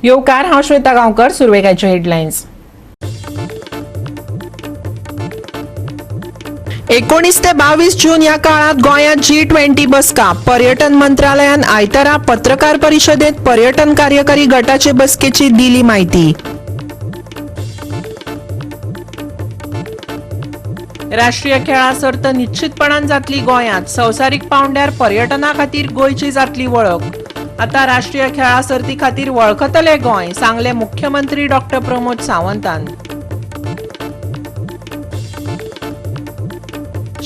येवकार, हांव श्वेता गांवकर. सुरवेगाचे हेडलायन्स. 19 ते 22 जून या काळात गोंयांत G20 बसका. पर्यटन मंत्रालयान आयतारा पत्रकार परिशदेत पर्यटन कार्यकारी गटाचे बसकेची दिली माहिती. राष्ट्रीय खेळा सर्त निश्चितपणान जातली गोंयांत. संवसारीक पांवड्यार पर्यटना खातीर गोंयची जातली वळख. आता राष्ट्रीय खेळा सर्ती खातीर वळखतले गोंय, सांगले मुख्यमंत्री डॉ. प्रमोद सावंतान.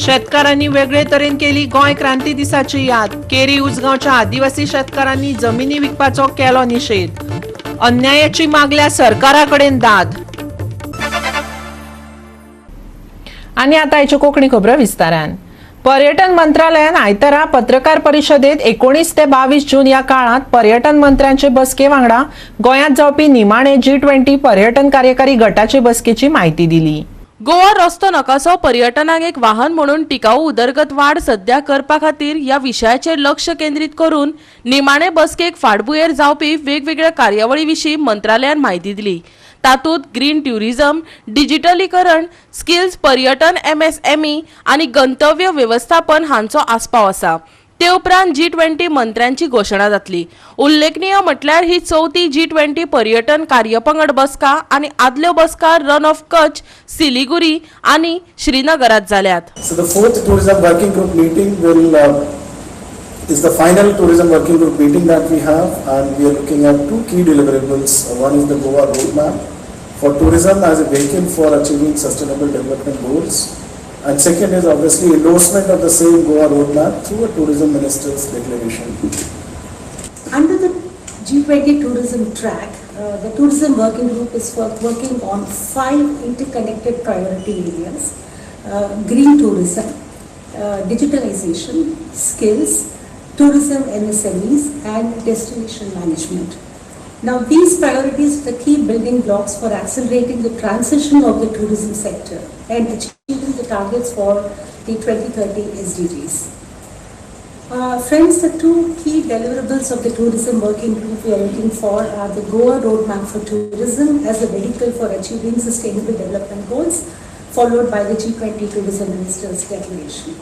शेतकारांनी वेगळे तरेन केली गोंय क्रांती दिसाची याद. केरी उसगांवच्या आदिवासी शेतकारांनी जमिनी विकपाचो केलो निषेध. अन्यायाची मागल्या सरकारा कडेन दाद. आणि आता याची कोंकणी खबरो विस्तारान. पर्यटन मंत्रालयान आयतारा पत्रकार परिशदेत 19 ते 22 जून या काळात पर्यटन मंत्र्यांचे बसके वांगडा गोंयांत जावपी निमाणे G20 पर्यटन कार्यकारी गटाचे बसकेची माहिती दिली. गोवा रस्तो नकासो पर्यटनाक एक वाहन म्हणून टिकाऊ उदरगत वाढ सध्या करपा खातीर ह्या विशयाचेर लक्ष केंद्रीत करून निमाणे बसकेक फाटभुंयेर जावपी वेगवेगळ्या कार्यावळी विशीं मंत्रालयान माहिती दिली. तातूंत ग्रीन ट्युरिझम, डिजिटलीकरण, स्किल्स पर्यटन MSME आनी गंतव्य व्यवस्थापन हांचो आस्पाव आसा. ते उपरांत G20 मंत्र्यांची घोशणा जातली. उल्लेखनीय म्हटल्यार ही चौथी G20 पर्यटन कार्यपंगड बसका आनी आदल्यो बसका रन ऑफ कच्छ, सिलिगुरी आनी श्रीनगरात जाल्यात. So the fourth tourism working group meeting is the final tourism working group meeting that we have, and we are looking at two key deliverables. One is the Goa roadmap for tourism as a vehicle for achieving sustainable development goals, and second is obviously endorsement of the same Goa roadmap through a tourism minister's declaration. Under the G20 tourism track, the tourism working group is working on 5 interconnected priority areas: green tourism, digitalization, skills, tourism MSMEs, and destination management. Now, these priorities are the key building blocks for accelerating the transition of the tourism sector and achieving the targets for the 2030 SDGs. Friends, the two key deliverables of the tourism working group we are looking for are the Goa roadmap for tourism as a vehicle for achieving sustainable development goals, followed by the G20 tourism minister's declaration.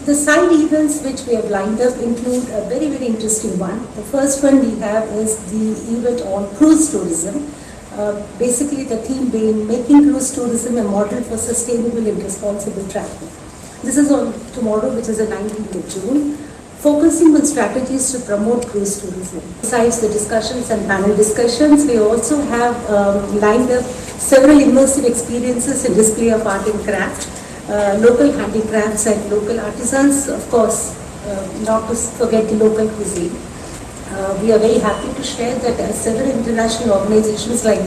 The side events which we have lined up include a very interesting one. The first one we have is the event on cruise tourism. Basically the theme being making cruise tourism a model for sustainable and responsible travel. This is on tomorrow, which is the 19th of June, focusing on strategies to promote cruise tourism. Besides the discussions and panel discussions, we also have lined up several immersive experiences in display of art and craft. Local handicrafts and local artisans, of course, not to forget the local cuisine. We are very happy to share that several international organizations like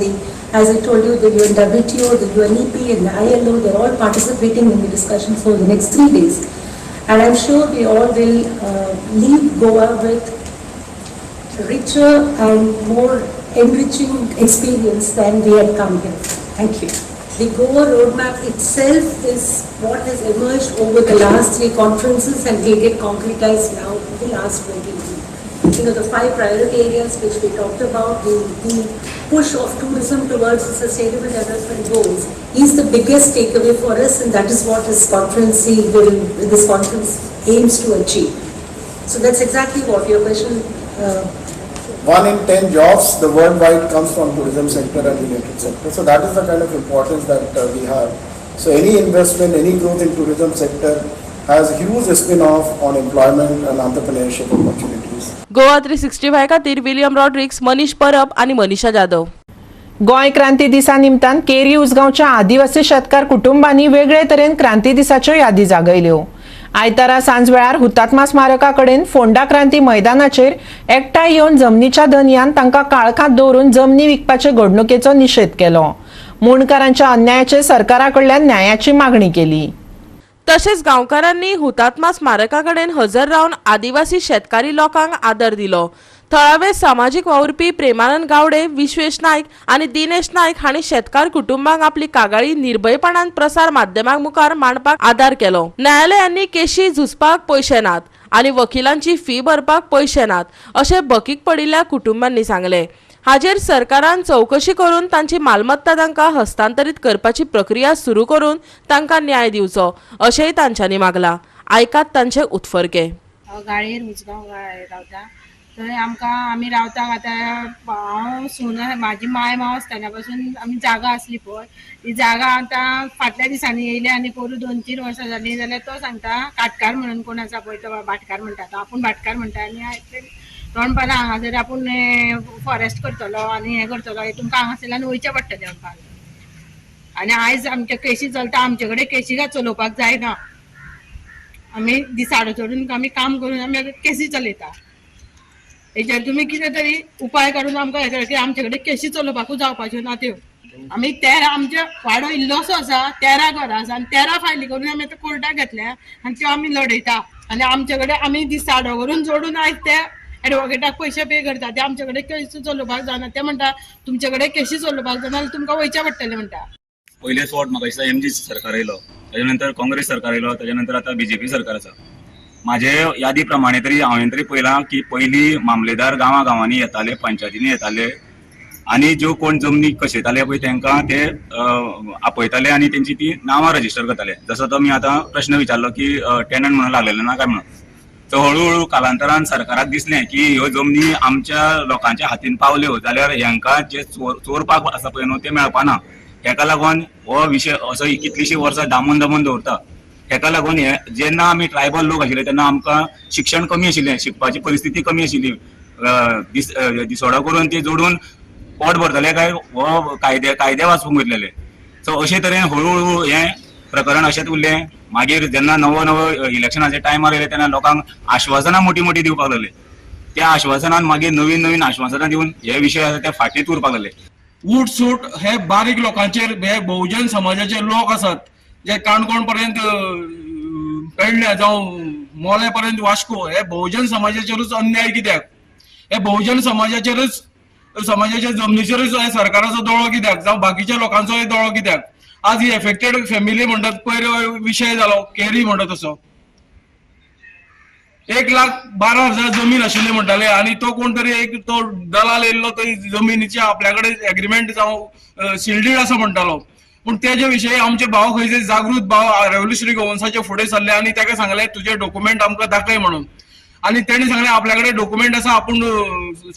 as I told you, the UNWTO, the UNEP and the ILO, they're all participating in the discussions for the next 3 days. And I'm sure we all will leave Goa with richer and more enriching experience than we had come here. Thank you. The Goa roadmap itself is what has emerged over the last 3 conferences and will get concretized now in the last 20 years. The 5 priority areas which we talked about, the push of tourism towards the sustainable development goals is the biggest takeaway for us, and that is what this conference aims to achieve. So that's exactly what your question 1 in 10 jobs the worldwide comes from tourism sector and related sector. So that is the kind of importance that we have. So any investment, any growth in tourism sector has huge spin-off on employment and entrepreneurship opportunities. Goa 365 खातीर William Rodrigues, Manish Parab आनी मनीषा जाधव. गोंय क्रांती दिसा निमतान carry उसगांवच्या आदिवासी शेतकार कुटुंबांनी वेगळे तरेन क्रांती दिसाच्यो यादी जागयल्यो. आयतारा सांजवेळार हुतात्मा स्मारका कडेन फोंडा क्रांती मैदानाचेर एकठांय येवन जमनीच्या दनयान तांकां काळखांत दवरून जमनी विकपाचे घडणुकेचो निशेध केलो. मुणकारांच्या अन्यायाचे सरकारा कडल्यान न्यायाची मागणी केली. तशेंच गांवकारांनी हुतात्मा स्मारका कडेन हजर रावन आदिवासी शेतकारी लोकांक आदर दिलो. थळावे सामाजीक वावुरपी प्रेमानंद गावडे, विश्वेश नायक आनी दिनेश नायक हांणी शेतकार कुटुंबांक आपली कागाळी निर्भयपणान प्रसार माध्यमां मुखार मांडपाक आदार केलो. न्यायालयांनी केशी झुजपाक पयशे नात. आनी वकिलांची फी भरपाक पैसे नात अशें बकीक पडिल्ल्या कुटुंबांनी सांगले। हाजेर सरकारान चौकशी करून तांची मालमत्ता तांकां हस्तांतरीत करपाची प्रक्रिया सुरू करून तांकां न्याय दिवचो अशेंय तांच्यांनी मागला। आयकात तांचे उतफर्के। गाळयेर उजगांव रावता थंय आमी रावता आतां हांव सून म्हाजी माय माव आसतना पासून आमी जागा आसली पळय ती जागा आतां फाटल्या दिसांनी येयली आनी पोरू 2-3 वर्सां जालीं जाल्यार तो सांगता काटकार म्हणून कोण आसा पळय तो भाटकार म्हणटा तो आपूण भाटकार म्हणटा आनी तोंडपारा हांगा जर आपूण फॉरेस्ट करतलो आनी हें करतलो तुमकां हांगासरल्यान वयचें पडटलें आमकां। आनी आयज आमचे केसी चलता आमचे कडेन केसी चलोवपाक जायना आमी दिसाडो चडून आमी काम करून आमी केसी चलयता। हेचेर तुमी कितें तरी उपाय काडून आमकां हे की आमचे कडेन केसी चलोवपाकूच जावपाच्यो ना त्यो। आमी 13 आमचे वाडो इल्लोसो आसा 13 घरां आसा आनी 13 फायली करून आमी आतां कोर्टाक घेतल्या आनी त्यो आमी लडयता आनी आमचे कडेन आमी दिसाडो करून जोडून आयज ते एडवोकेटाक पयशे पे करता ते आमचे कडेन केसी चलोवपाक जायना ते म्हणटा तुमचे कडेन केसी चलोवपाक जायना जाल्यार तुमकां वयचें पडटलें म्हणटा। पयले फावट म्हाका दिसता MG सरकार येयलो ताच्या नंतर काँग्रेस सरकार येयलो ताच्या नंतर आतां BJP सरकार आसा। म्हाजे यादी प्रमाणे तरी हांवें तरी पळयलां की पयलीं मामलेदार गांवांनी येताले पंचायतींनी येताले आनी ज्यो कोण जमनी कशयताले पळय तांकां ते आपयताले आनी तेंची ती नांवां रजिस्टर करताले। जसो तो मी आतां प्रश्न विचारलो की टेनंट म्हणून लागलेले ना काय म्हणून सो हळू कालांतरान सरकाराक दिसलें की ह्यो जमनी आमच्या लोकांच्या हातीन पावल्यो जाल्यार हांकां जे चोरपाक आसा पळय न्हू ते मेळपाना। हेका लागून हो विशय असो कितलीशीं वर्सां दामून दवरता। हेका लागून जेन्ना आमी ट्रायबल लोक आशिल्ले तेन्ना आमकां शिक्षण कमी आशिल्लें शिकपाची परिस्थिती कमी आशिल्ली दिसवडो करून ती जोडून पोट भरतले काय हो कायदे वाचूंक वयतलेले। सो अशे तरेन हळू हें प्रकरण अशेंच उरलें। मागीर जेन्ना नवो इलेक्शनाचे टायमार येयले तेन्ना लोकांक आश्वासनां मोठी दिवपाक लागले। त्या आश्वासनान मागीर नवीन आश्वासनां दिवन हे विशय आसा ते फाटींच उरपाक लागले। उठसूट हे बारीक लोकांचेर हे बहुजन समाजाचे लोक आसात जे काणकोण पर्यंत पेडण्या जावं मोले पर्यंत वास्को हे बहुजन समाजाचेरूच अन्याय कित्याक? हे बहुजन समाजाच्या जमनीचेरूच सरकाराचो दोळो कित्याक जावं बाकीच्या लोकांचो दोळो कित्याक? आज ही एफेक्टेड फॅमिली म्हणटात पयर विशय जालो केरी म्हणटा तसो 1,12,000 जमीन आशिल्ली म्हणटाले आनी तो कोण तरी एक तो दलाल येयल्लो तो जमिनीची आपल्याकडे एग्रीमेंट जावं सिल्डीड आसा म्हणटालो पूण तेजे विशयी आमचे भाव खंयचे जागृत भाव रेव्होल्युशनरी गोवन्साचे फुडें सरले आनी ताका सांगले तुजे डॉक्युमेंट आमकां दाखय म्हणून आनी तेणी सांगलें आपल्याकडे डॉक्युमेंट आसा आपूण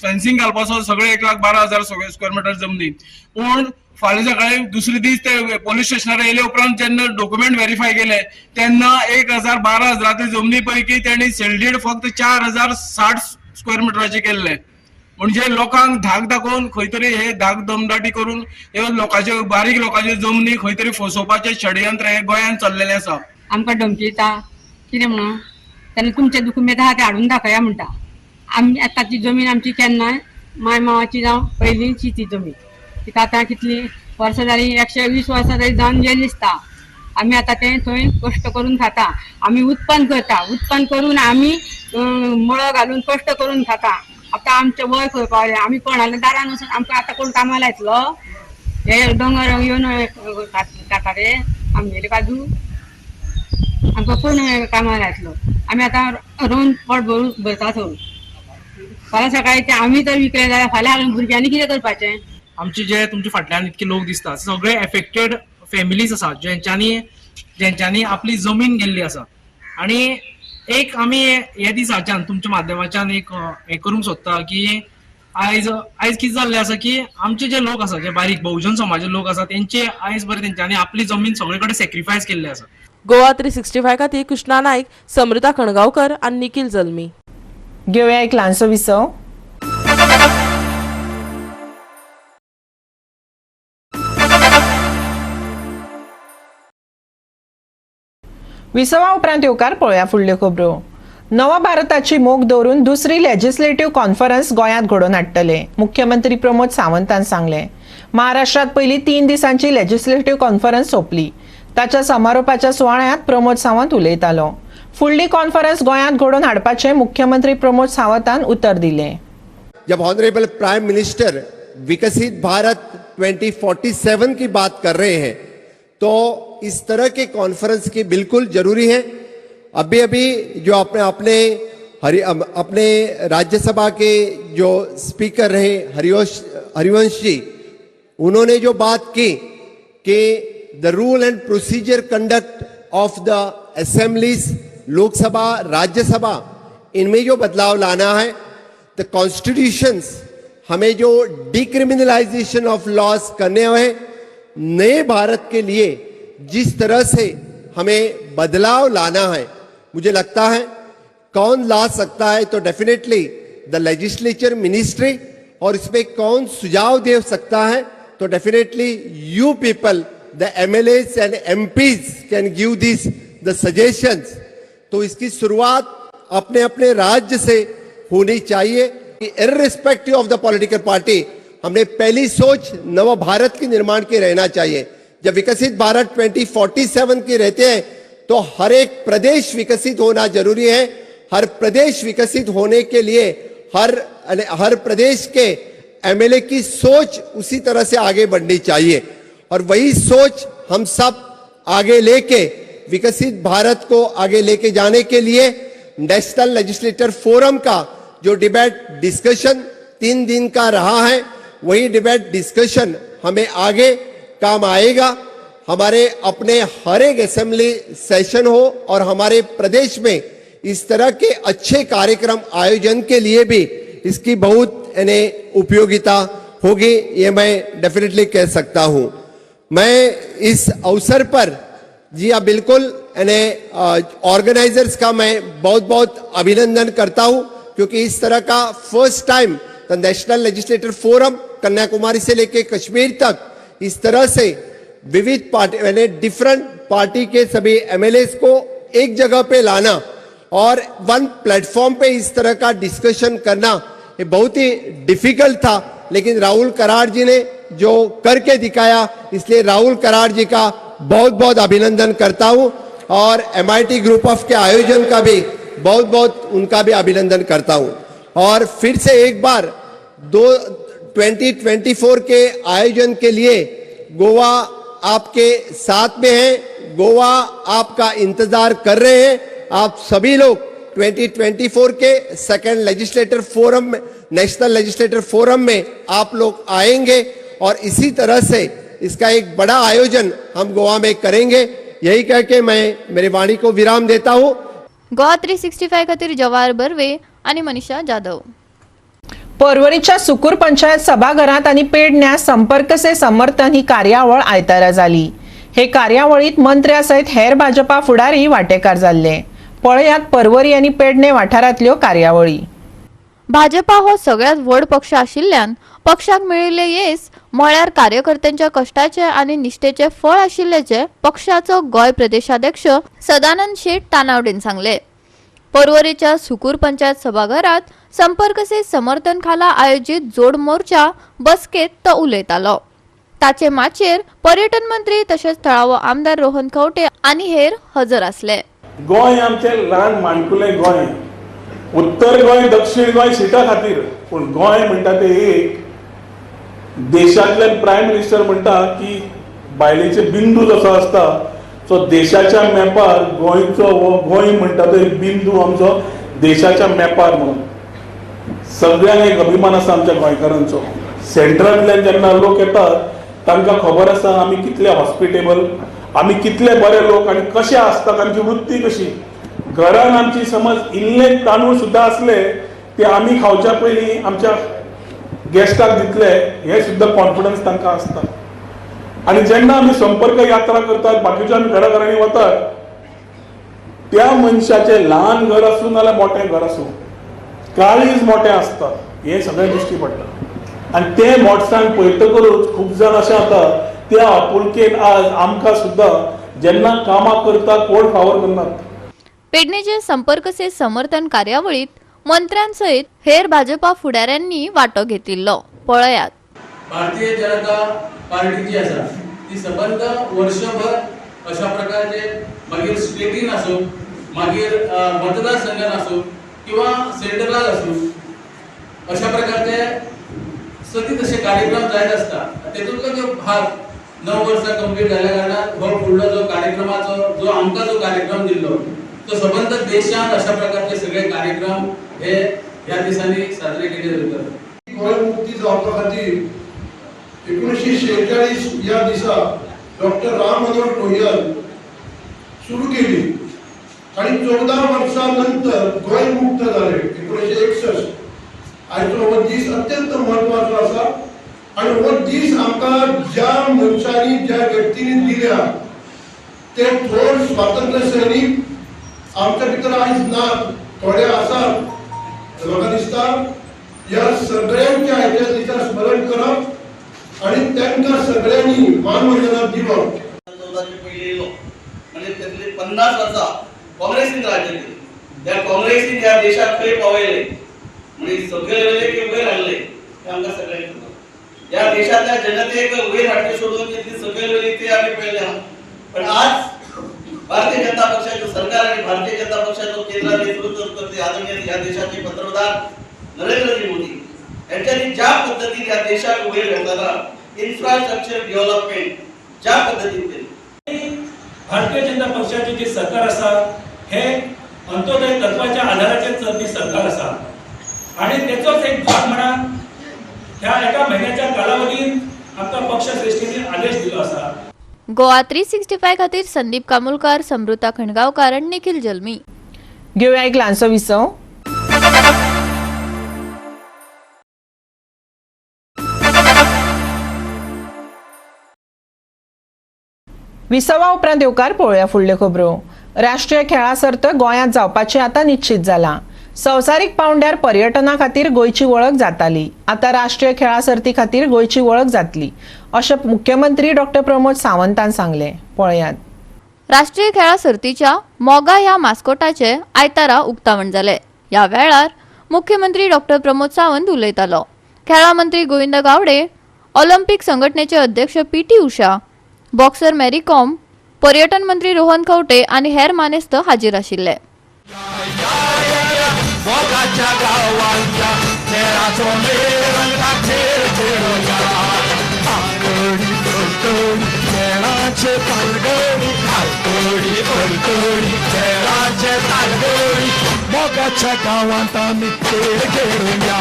फेन्सिंग घालपाचो सगळे 1,12,000 स्क्वेअर मिटर जमनी पूण फाल्यां सकाळी दुसरे दीस ते पोलीस स्टेशनार येयले उपरांत जेन्ना डॉक्युमेंट व्हेरीफाय केले तेन्ना 1,012,000 जमनी पैकी तेणी सेल्डीड फक्त 4,060 स्क्वेअर मिटराचे केल्ले। म्हणजे लोकांक धाक दाखोवन खंय तरी हे धाक दमदाटी करून हे लोकांचे बारीक लोकांचे जमनी खंय तरी फसोवपाचे षडयंत्र हे गोंयांत चल्लेले आसा। आमकां धमकिता कितें म्हणून तेन्ना तुमचे दुकुमेंत आहा ते हाडून दाखया म्हणटा। आमी आतां ती जमीन आमची केन्नाय माय मावाची जावं पयलींची ती जमीन तिका आतां कितली वर्सां जालीं 120 वर्सां तरी जावन जेल दिसता। आमी आतां तें थंय कश्ट करून खाता आमी उत्पन्न करता उत्पन्न करून आमी मळो घालून कश्ट करून खाता। आतां आमचें वय खंय पावलें आमी कोणाल्या दारान वचून आमकां आतां कोण कामां लायतलो? हे दोंगर येवन काडटा रे आमगेले काजू आमकां कोण कामां लायतलो? आमी आतां रोवन पोट भरता थंय फाल्यां सकाळी ते आमी तर विकले जाल्यार फाल्यां भुरग्यांनी कितें करपाचें? आमचे जे तुमच्या फाटल्यान इतके लोक दिसतात सगळे एफेक्टेड फॅमिलीज आसा ज्यांच्यांनी आपली जमीन गेल्ली आसा आणि एक आमी हे दिसाच्यान तुमच्या माध्यमाच्यान एक हे करूंक सोदता की आयज कितें जाल्लें आसा की आमचे जे लोक आसा जे बारीक बहुजन समाजाचे लोक आसा तेंचे आयज बरें तेंच्यांनी आपली जमीन सगळे कडेन सॅक्रिफायस केल्ली आसा। गोवा 365 खातीर कृष्णा नाईक, समृता खणगांवकर आनी निखिल जल्मी। घेवया एक ल्हानसो विसव। विसवा उपरांत येवकार पळोवया फुडल्यो खबरो। नव भारताची मोख दवरून दुसरी लेजिस्लेटिव्ह कॉन्फरन्स गोंयांत घडोवन हाडटले मुख्यमंत्री प्रमोद सावंतान सांगले। महाराष्ट्रात पहिली 3 दिसांची लेजिस्लेटिव्ह कॉन्फरन्स सोंपली। ताच्या समारोपाच्या सुवाळ्यात प्रमोद सावंत उलयतालो। फुडली कॉन्फरन्स गोंयांत घडोवन हाडपाचे मुख्यमंत्री प्रमोद सावंतान उतर दिले। जब ऑनरेबल प्राइम मिनिस्टर विकसित भारत 2047 की बात कर रहे हैं तो इस तरह के कॉन्फ्रेंस की बिल्कुल जरूरी है। अभी जो अपने अपने राज्यसभा के जो स्पीकर रहे हरिवंश जी, उन्होंने जो बात की कि the rule end procedure conduct of the assemblies, Lok Sabha Rajya Sabha, इनमें जो बदलाव लाना है, द कॉन्स्टिट्यूशंस, हमें जो डिक्रिमिनलाइजेशन ऑफ लॉस करने हैं, नए भारत के लिए जिस तरह से हमें बदलाव लाना है, मुझे लगता है कौन ला सकता है, तो डेफिनेटली द लेजिस्लेचर, मिनिस्ट्री, और इसमें कौन सुझाव दे सकता है, तो definitely you people, the MLAs end MPs can give this the suggestions. तो इसकी शुरुआत अपने अपने राज्य से होनी चाहिए। Irrespective of the political party, हमने पहली सोच नव भारत के निर्माण की रहना चाहिए। जब विकसित भारत 2047 की रहते हैं तो हर एक प्रदेश विकसित होना जरूरी है। हर प्रदेश विकसित होने के लिए हर प्रदेश के MLA की सोच उसी तरह से आगे बढ़नी चाहिए, और वही सोच हम सब आगे लेके विकसित भारत को आगे लेके जाने के लिए नेशनल लेजिस्लेटर फोरम का जो डिबेट डिस्कशन 3 दिन का रहा है, वही डिबेट डिस्कशन हमें आगे काम आएगा। हमारे अपने हर एक असेंबली सेशन हो और हमारे प्रदेश में इस तरह के अच्छे कार्यक्रम आयोजन के लिए भी इसकी बहुत उपयोगिता होगी, ये मैं डेफिनेटली कह सकता हूं। मैं इस अवसर पर जी हाँ बिल्कुल ऑर्गेनाइजर्स का मैं बहुत बहुत अभिनंदन करता हूं, क्योंकि इस तरह का first time the national legislator forum Kanyakumari से लेकर कश्मीर तक इस तरह से विविध पार्टी डिफरेंट पार्टी के सभी MLAs को एक जगह पे लाना और वन प्लेटफॉर्म पे इस तरह का डिस्कशन करना, ये बहुत ही डिफिकल्ट था, लेकिन राहुल कराड़ जी ने जो करके दिखाया, इसलिए राहुल कराड़ जी का बहुत बहुत अभिनंदन करता हूं, और MIT ग्रुप ऑफ के आयोजन का भी बहुत बहुत उनका भी अभिनंदन करता हूं। और फिर से एक बार 2024 के आयोजन के लिए गोवा आपके साथ में है, गोवा आपका इंतजार कर रहे हैं। आप सभी लोग 2024 के सेकंड लेजिस्लेटर फोरम में, नेशनल लेजिस्लेटर फोरम में आप लोग आएंगे, और इसी तरह से इसका एक बड़ा आयोजन हम गोवा में करेंगे। यही कह के मैं मेरी वाणी को विराम देता हूं। गोवा 365 खातीर जवाहर बर्वे आणि मनीषा जाधव। परवरीच्या सुकूर पंचायत सभागृहात आणि पेडण्यात संपर्क से समर्थन ही कार्यावळ आयतारा जाली। हे कार्यावळीत मंत्र्यासहित हेर भाजपा फुडारी वांटेकार जाल्ले। पळयात परवरी आणि पेडणे वाठारांतल्यो कार्यावळी। भाजपा हो सगळ्यात व्हड पक्ष आशिल्ल्यान पक्षाक मेळिल्ले येस म्हळ्यार कार्यकर्त्यांच्या कष्टाचे आणि निष्ठेचे फळ आशिल्ल्याचे पक्षाचो गोय प्रदेशाध्यक्ष सदानंद शेट तानावडेन सांगले। परवरीच्या सुकूर पंचायत सभागृहात संपर्क से समर्थन खाला आयोजित जोड मोर्चा बसकेत तो उलयतालो। ताचे माचेर पर्यटन मंत्री तसेच थळावो आमदार रोहन खवटे आणि हेर हजर असले। गोय आमचे ल्हान माणकुले गोय, उत्तर गोय दक्षिण गोय सिटा खातीर, पण गोय म्हणटा ते एक देशातले प्रायम मिनिस्टर म्हणटा की बायलेचे बिंदू जसो आसता, सो देशाच्या मॅपार गोंयचो गोंय म्हणटा तो एक बिंदू आमचो देशाच्या मॅपार म्हणून सगळ्यांक एक अभिमान आसा आमच्या गोंयकारांचो। सेंट्रलांतल्यान जेन्ना लोक येतात तांकां खबर आसा आमी कितले हॉस्पिटेबल, आमी कितले बरे लोक आनी कशे आसतात, आमची वृत्ती कशी। घरान आमची समज इल्ले तांदूळ सुद्धा असले ते आमी खावच्या पयलीं आमच्या गेस्टाक दितले हे सुद्धा कॉन्फिडन्स तांकां आसता। आणि जेन्ना आमी संपर्क यात्रा करतात, बाकीच्या आमी घराघरांनी वतात, त्या मनशाचे ल्हान घर आसूं नाल्यार मोठें घर आसूं, काळीज मोठें आसता, हे सगळें दिश्टी पडटा। आणि ते मोठसाण पळयतकूच खूब जाण अशें जाता त्या आपुलकेन आज आमकां सुद्धा जेन्ना कामां करता कोण फावर करनात। पेडणेचे संपर्क से समर्थन कार्यावळीत मंत्र्यांसहित हेर भाजपा फुडाऱ्यांनी वाटो घेतिल्लो। पळयात। भारतीय जनता पार्टी जी आसा ती सबंद वर्षभर अशा प्रकारचे मागीर स्टेटीन आसूं, मागीर मतदारसंघान आसूं किंवा सेंट्रलाक आसूं, अशा प्रकारचे सतत असे कार्यक्रम जायत आसता। तेतूंतलो जो भाग 9 वर्सां कंप्लीट जाल्या कारणान हो फुडलो जो कार्यक्रमाचो जो आमकां जो कार्यक्रम दिल्लो तर संबंध देशात अशा प्रकारचे सगळे कार्यक्रम हे ह्या दिसांनी साजरे केले जातात. गोंय मुक्ती जावपा खातीर 1946 या दिसा डॉक्टर राम मनोहर लोहियान सुरू केली आणि 14 वर्षांनंतर गोंय मुक्त झाले 1961. आयचो हो दीस अत्यंत महत्वाचो आसा आणि हो दीस आमकां ज्या मनशांनी ज्या व्यक्तींनी दिल्या ते थोर स्वातंत्र्य सैनिक आमच्या भितर आयज नात, थोडे आसात. म्हाका दिसता या सगळ्यांचे आयच्या दिसा स्मरण करप आणि तांकां सगळ्यांनी मानवंदना दिवप. 14 पयली म्हणजे त्यातले 50 वर्सां काँग्रेसीन राज्य केले. त्या काँग्रेसीन ह्या देशात खंय पावयले म्हणजे सगळे वेळे की वयर हाडले हे आमकां सगळ्यांक खबर. या देशातल्या जनतेक वयर हाडचे सोडून कितली सकयल वेळी ते आम्ही पळयले आहा. पण आज भारतीय जनता पक्षाचे सरकार आणि भारतीय जनता पक्षाचो केंद्रात नेतृत्व करते आदरणीय या देशाचे पंतप्रधान नरेंद्रजी मोदी यांच्यानी ज्या पद्धतीने या देशाक वयर घालताना इन्फ्रास्ट्रक्चर डेव्हलपमेंट ज्या पद्धतीने केली. भारतीय जनता पक्षाचे जे सरकार असा हे अंत्योदय तत्वाच्या आधाराचे चलती सरकार असा आणि त्याचोच एक भाग म्हणा ह्या एका महिन्याच्या कालावधीत आमचा पक्ष श्रेष्ठीने आदेश दिला असा. गोवा 365 खातीर संदीप कामुलकार, समृता खणगावकार आणि निखिल जल्मी. घेऊया एक ल्हानसो विसव. विसवा उपरांत येवकार पळोवया फुडल्यो खबरो. राष्ट्रीय खेळा सर्त गोंयांत जावपाची आतां निश्चित जाला. संवसारीक पांवड्यार पर्यटना खातीर गोंयची वळख जाताली. आतां राष्ट्रीय खेळा सर्ती खातीर गोंयची वळख जातली अशें मुख्यमंत्री डॉक्टर प्रमोद सावंतान सांगलें. पळयात. राष्ट्रीय खेळा सर्तीच्या मोगा ह्या मास्कोटाचे आयतारा उक्तावण जाले. ह्या वेळार मुख्यमंत्री डॉक्टर प्रमोद सावंत उलयतालो. खेळा मंत्री गोविंद गावडे, ऑलिंपिक संघटनेचे अध्यक्ष पी.टी. उषा, बॉक्सर मॅरी कॉम, पर्यटन मंत्री रोहन खंवटे आनी हेर मानेस्त हाजीर आशिल्ले. मोगाच्या गावात आम्ही खेळ खेळूया.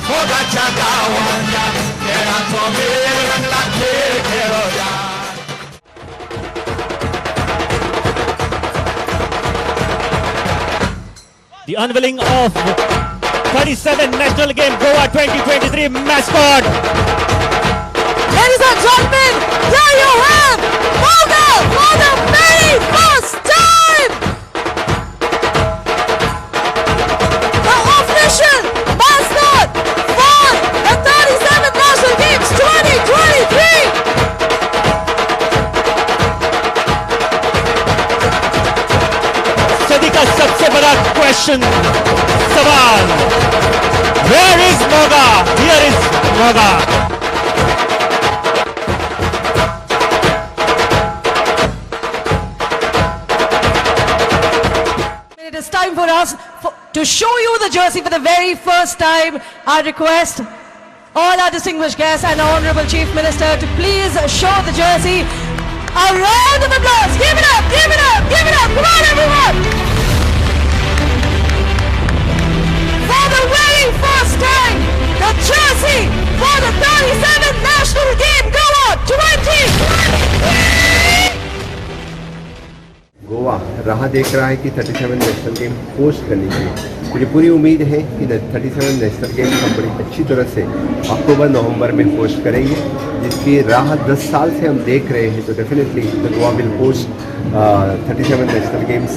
मोगाच्या गावात खेळाचो मेळ रंगला खेळ खेळूया. The unveiling of 37 National Game Goa 2023 mascot. Ladies and gentlemen, there you have Moga for the very first time. The official mascot for the 37 National Games 2023. सदी का सबसे बड़ा क्वेश्चन सवाल, Where is Moga? Here is Moga. It is time for us to show you the jersey for the very first time. I request all our distinguished guests and our Honourable Chief Minister to please show the jersey. A round of applause. Give it up, give it up, give it up. Come on, everyone. For the very first time, the jersey for the 37th National Game Goa 2023. Goa राह देख रहा है कि 37 national game host करने की. मुझे पूरी उम्मीद है कि 37 नेशनल गेम हम बड़ी अच्छी तरह से अक्टूबर-नवंबर में होस्ट करेंगे, जिसकी राह 10 साल से हम देख रहे हैं. तो definitely the Goa will host 37 national games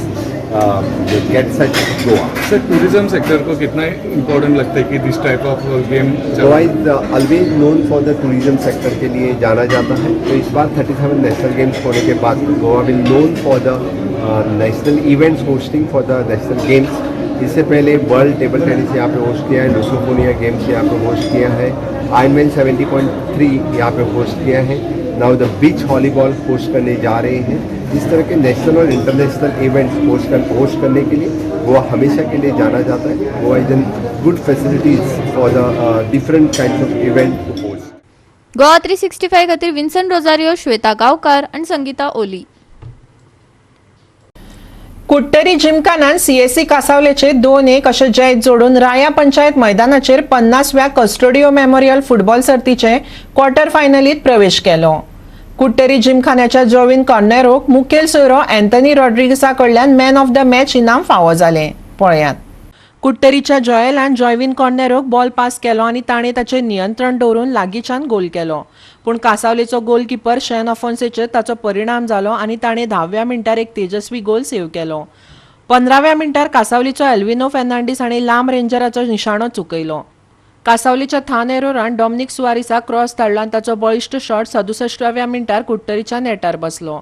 get such Goa. Sir tourism sector को कितना इम्पोर्टेंट लगता है कि this type of game Goa is always known for the tourism sector के लिए जाना जाता है. तो इस बार 37 नेशनल गेम्स होने के बाद Goa will non for the national events hosting for the national games. इससे पहले वर्ल्ड टेबल टेनिस यहाँ पे होस्ट किया है, लुसोफोनिया गेम्स यहाँ पे होस्ट किया है, आयरनमैन 70.3 यहाँ पे होस्ट किया है. Now the beach volleyball host करने जा रहे हैं. इस तरह के नेशनल और इंटरनेशनल इवेंट्स होस्ट करने के लिए गोवा हमेशा के लिए जाना जाता है. Goa is an good facilities for the different kinds of event to host. Goa 365 खातीर विन्सन रोजारियो, श्वेता गांवकार आणि संगीता ओली. कुट्टरी जिमखानान सीएससी कासावलेचे 2-1 अशे जैत जोडून राया पंचायत मैदानाचेर 50व्या कस्टोडियो मेमोरियल फुटबॉल सर्तीचे क्वार्टर फायनलीत प्रवेश केलो. कुट्टरी जिमखान्याच्या जोविन कॉर्नेरोक मुखेल सोयरो अँथनी रॉड्रिगसा कडल्यान मॅन ऑफ द मॅच इनाम फावो जालें. पळयात. कुट्टरीच्या जॉयलान जॉयविन कॉर्नेरोक बॉल पास केलो आनी ताणें ताचेर नियंत्रण दवरून लागींच्यान गोल केलो. पूण कासावलेचो गोलकीपर शेन ऑफोन्सेचेर ताचो परिणाम जालो आनी ताणें 10व्या मिनटार एक तेजस्वी गोल सेव्ह केलो. 15व्या मिनटार कासावलीचो एल्विनो फेर्नांडीस हाणें लांब रेंजराचो निशाणो चुकयलो. कासावलीच्या थान एरोरान डॉमिनिक सुवारिसाक क्रॉस धाडलो आनी ताचो बळिश्ट शॉट 67व्या मिनटार कुट्टरीच्या नेटार बसलो.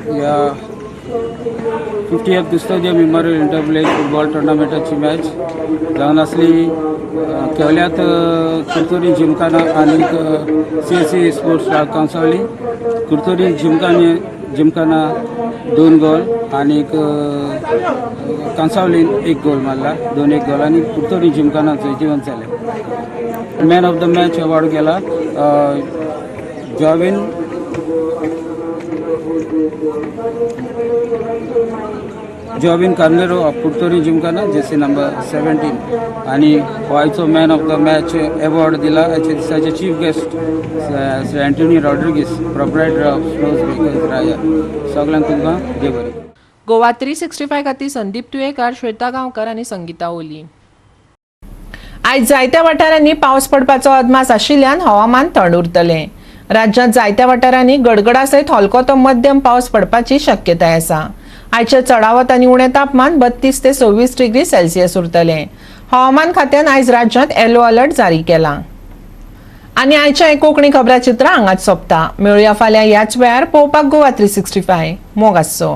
या 50th Custodio memorial inter village football टुर्नामेंटाची मॅच जावन आसली. केवल्यात कुर्तोरी जिमखाना आणि CSC sports Cansaulim. Curtorim Gymkhana 2 goal आणि कांसावलीन 1 गोल मारला. 2-1 गोल आणि कुर्तोरी जिमखानाचं जिवन जालें. Man of the match award गेला जॉविन कार्नेरो ऑफ कुर्तोरी जिमखाना जेसी नंबर 17 आणि गोंयचो man of the match award दिला दिसाचे chief guest Shri Anthony Rodrigues proprietor of Sloz vehicles राया. सगळ्यांक तुमकां देव बरें. गोवा 365 खातीर संदीप तुयेकार, श्वेता गांवकर आनी संगीता ओली. आयज जायत्या वाठारांनी पावस पडपाचो अदमास आशिल्ल्यान हवामान थंड उरतलें. राज्यांत जायत्या वाठारांनी गडगडा सयत हलको तो मध्यम पावस पडपाची शक्यताय आसा. आयचे चडावत आनी उणें तापमान 32 ते 26 डिग्री सेल्सियस उरतलें. हवामान खात्यान आयज राज्यांत येलो अलर्ट जारी केला. आनी आयचें कोंकणी खबराचित्र हांगाच सोंपता. मेळुया फाल्यां ह्याच वेळार पळोवपाक गोवा 365. मोग आसचो.